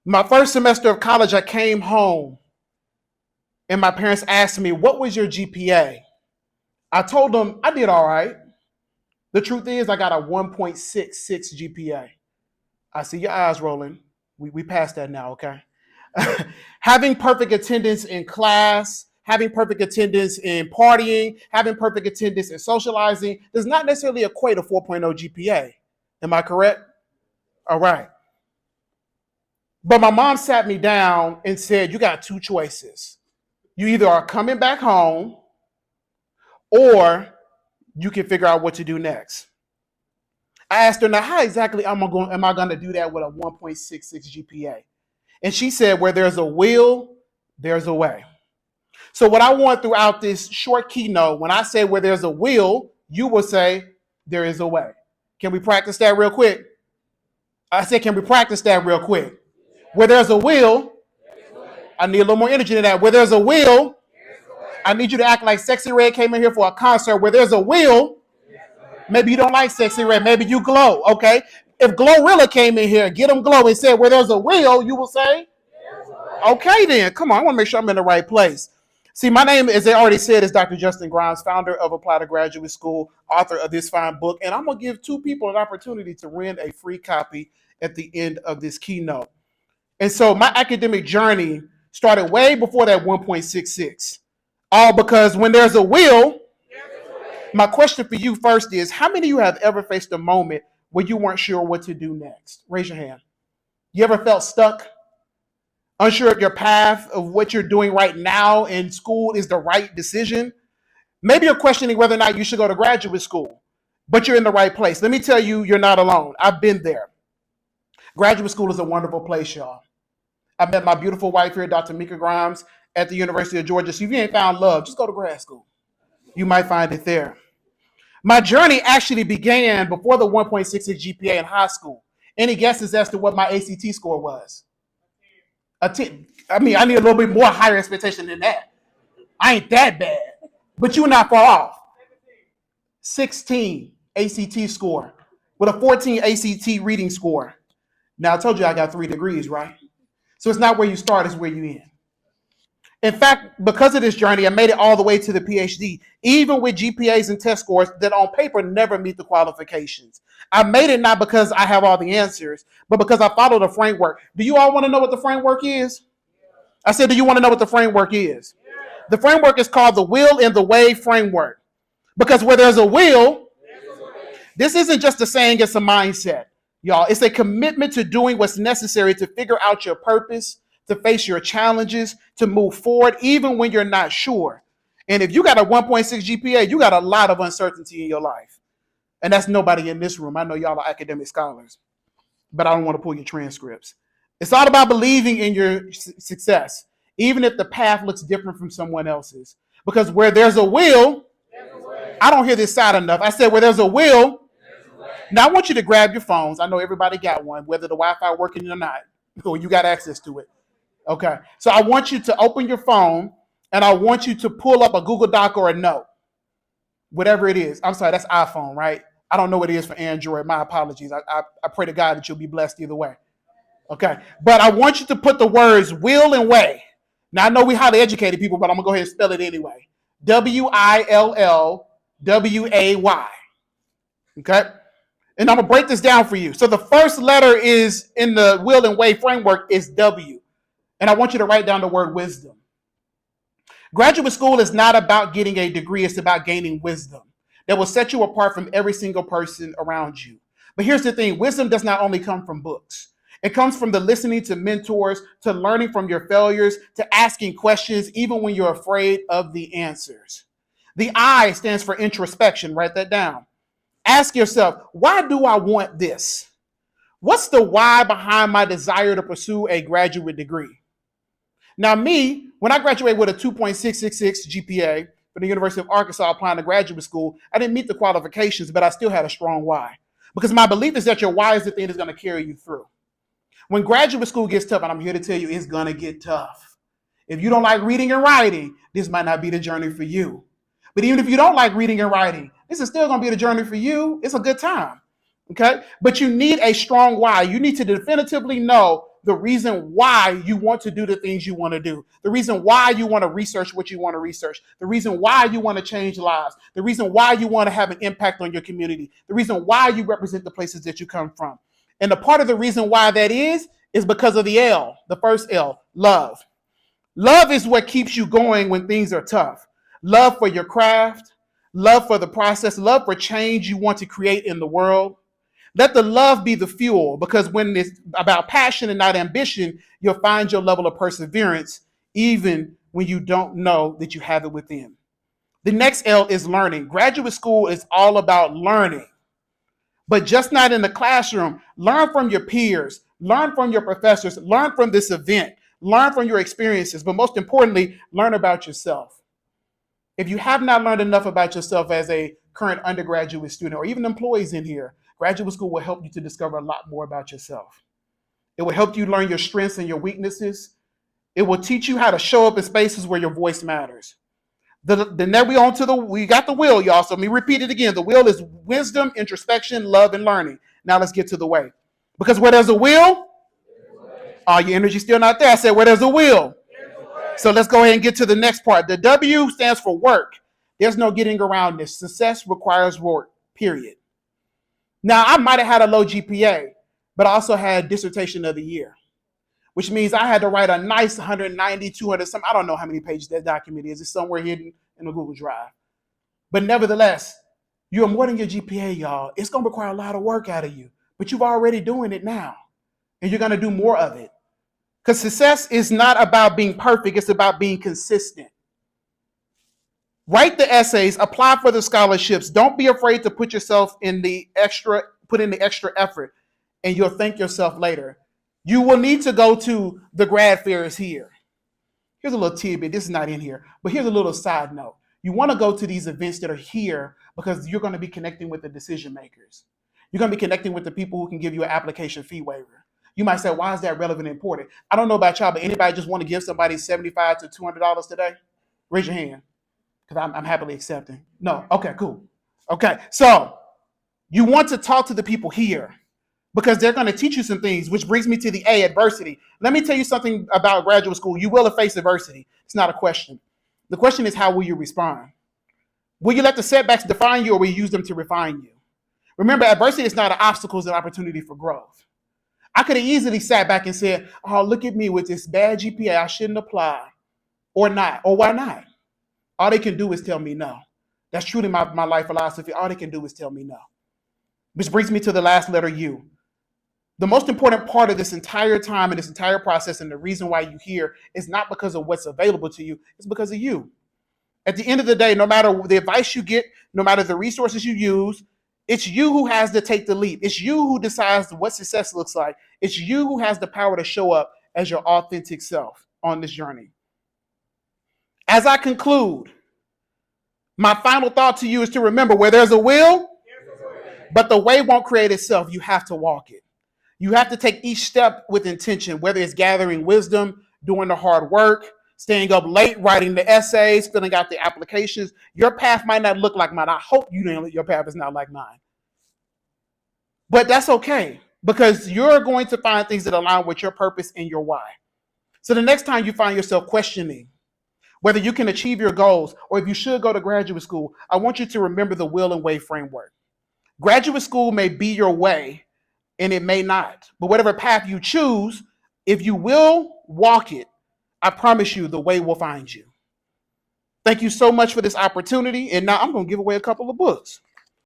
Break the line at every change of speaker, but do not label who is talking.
My first semester of college, I came home and my parents asked me, "What was your GPA?" I told them I did all right. The truth is, I got a 1.66 GPA. I see your eyes rolling. We passed that now, okay? Having perfect attendance in class, having perfect attendance in partying, having perfect attendance in socializing does not necessarily equate a 4.0 GPA. Am I correct? All right. But my mom sat me down and said, "You got two choices. You either are coming back home or you can figure out what to do next." I asked her, "Now, how exactly am I going to do that with a 1.66 GPA?" And she said, "Where there's a will, there's a way." So what I want throughout this short keynote, when I say where there's a will, you will say there is a way. Can we practice that real quick? I said, can we practice that real quick? Where there's a will, I need a little more energy than that. Where there's a will, I need you to act like Sexy Red came in here for a concert. Where there's a will, maybe you don't like Sexy Red, maybe you glow, okay? If Glorilla came in here, get them glow and said, "Where there's a will," you will say, okay then, come on, I want to make sure I'm in the right place. See, my name, as they already said, is Dr. Justin Grimes, founder of Apply to Graduate School, author of this fine book, and I'm going to give two people an opportunity to win a free copy at the end of this keynote. And so my academic journey started way before that 1.66, all because when there's a will, my question for you first is, how many of you have ever faced a moment where you weren't sure what to do next? Raise your hand. You ever felt stuck? Unsure of your path, of what you're doing right now in school is the right decision? Maybe you're questioning whether or not you should go to graduate school, but you're in the right place. Let me tell you, you're not alone. I've been there. Graduate school is a wonderful place, y'all. I met my beautiful wife here, Dr. Mika Grimes, at the University of Georgia. So if you ain't found love, just go to grad school. You might find it there. My journey actually began before the 1.66 GPA in high school. Any guesses as to what my ACT score was? I mean, I need a little bit more higher expectation than that. I ain't that bad, but you're not far off. 16 ACT score with a 14 ACT reading score. Now, I told you I got 3 degrees, right? So it's not where you start, it's where you end. In fact, because of this journey, I made it all the way to the PhD, even with GPAs and test scores that on paper never meet the qualifications. I made it not because I have all the answers, but because I followed a framework. Do you all want to know what the framework is? I said, do you want to know what the framework is? The framework is called the Will and the Way framework. Because where there's a will, this isn't just a saying, it's a mindset, y'all. It's a commitment to doing what's necessary to figure out your purpose, to face your challenges, to move forward, even when you're not sure. And if you got a 1.6 GPA, you got a lot of uncertainty in your life. And that's nobody in this room. I know y'all are academic scholars, but I don't want to pull your transcripts. It's all about believing in your success, even if the path looks different from someone else's. Because where there's a will, I don't hear this side enough. I said, where there's a will, now I want you to grab your phones. I know everybody got one, whether the Wi-Fi working or not, or you got access to it. Okay, so I want you to open your phone and I want you to pull up a Google Doc or a note, whatever it is. I'm sorry, that's iPhone, right? I don't know what it is for Android. My apologies. I pray to God that you'll be blessed either way. Okay, but I want you to put the words will and way. Now, I know we highly educated people, but I'm going to go ahead and spell it anyway. WILLWAY. Okay, and I'm going to break this down for you. So the first letter is in the will and way framework is W. And I want you to write down the word wisdom. Graduate school is not about getting a degree. It's about gaining wisdom that will set you apart from every single person around you. But here's the thing. Wisdom does not only come from books. It comes from the listening to mentors, to learning from your failures, to asking questions, even when you're afraid of the answers. The I stands for introspection. Write that down. Ask yourself, why do I want this? What's the why behind my desire to pursue a graduate degree? Now, me, when I graduated with a 2.666 GPA from the University of Arkansas applying to graduate school, I didn't meet the qualifications, but I still had a strong why. Because my belief is that your why is the thing that's going to carry you through. When graduate school gets tough, and I'm here to tell you, it's going to get tough. If you don't like reading and writing, this might not be the journey for you. But even if you don't like reading and writing, this is still going to be the journey for you. It's a good time. Okay? But you need a strong why. You need to definitively know the reason why you want to do the things you want to do, the reason why you want to research what you want to research, the reason why you want to change lives, the reason why you want to have an impact on your community, the reason why you represent the places that you come from. And the part of the reason why that is because of the L, the first L, love. Love is what keeps you going when things are tough. Love for your craft, love for the process, love for change you want to create in the world. Let the love be the fuel, because when it's about passion and not ambition, you'll find your level of perseverance even when you don't know that you have it within. The next L is learning. Graduate school is all about learning, but just not in the classroom. Learn from your peers, learn from your professors, learn from this event, learn from your experiences, but most importantly, learn about yourself. If you have not learned enough about yourself as a current undergraduate student or even employees in here, graduate school will help you to discover a lot more about yourself. It will help you learn your strengths and your weaknesses. It will teach you how to show up in spaces where your voice matters. Then we got the will, y'all. So let me repeat it again. The will is wisdom, introspection, love, and learning. Now let's get to the way. Because where there's a will, your energy's still not there. I said where there's a will. So let's go ahead and get to the next part. The W stands for work. There's no getting around this. Success requires work, period. Now, I might have had a low GPA, but I also had dissertation of the year, which means I had to write a nice 190, 200, something. I don't know how many pages that document is. It's somewhere hidden in the Google Drive. But nevertheless, you are more than your GPA, y'all. It's going to require a lot of work out of you, but you're already doing it now, and you're going to do more of it. Because success is not about being perfect. It's about being consistent. Write the essays, apply for the scholarships. Don't be afraid to put in the extra effort, and you'll thank yourself later. You will need to go to the grad fairs here. Here's a little tidbit. This is not in here, but here's a little side note. You want to go to these events that are here because you're going to be connecting with the decision makers. You're going to be connecting with the people who can give you an application fee waiver. You might say, why is that relevant and important? I don't know about y'all, but anybody just want to give somebody $75 to $200 today? Raise your hand, because I'm happily accepting. No? Okay, cool. Okay, so you want to talk to the people here because they're going to teach you some things, which brings me to the A, adversity. Let me tell you something about graduate school. You will face adversity. It's not a question. The question is, how will you respond? Will you let the setbacks define you, or will you use them to refine you? Remember, adversity is not an obstacle, it's an opportunity for growth. I could have easily sat back and said, oh, look at me with this bad GPA. I shouldn't apply. Or not. Or why not? All they can do is tell me no. That's truly my life philosophy. All they can do is tell me no. Which brings me to the last letter, U. The most important part of this entire time and this entire process, and the reason why you're here, is not because of what's available to you. It's because of you. At the end of the day, no matter the advice you get, no matter the resources you use, it's you who has to take the leap. It's you who decides what success looks like. It's you who has the power to show up as your authentic self on this journey. As I conclude, my final thought to you is to remember, where there's a will, but the way won't create itself. You have to walk it. You have to take each step with intention, whether it's gathering wisdom, doing the hard work, staying up late, writing the essays, filling out the applications. Your path might not look like mine. I hope your path is not like mine. But that's okay, because you're going to find things that align with your purpose and your why. So the next time you find yourself questioning whether you can achieve your goals or if you should go to graduate school, I want you to remember the will and way framework. Graduate school may be your way and it may not, but whatever path you choose, if you will walk it, I promise you the way will find you. Thank you so much for this opportunity. And now I'm going to give away a couple of books.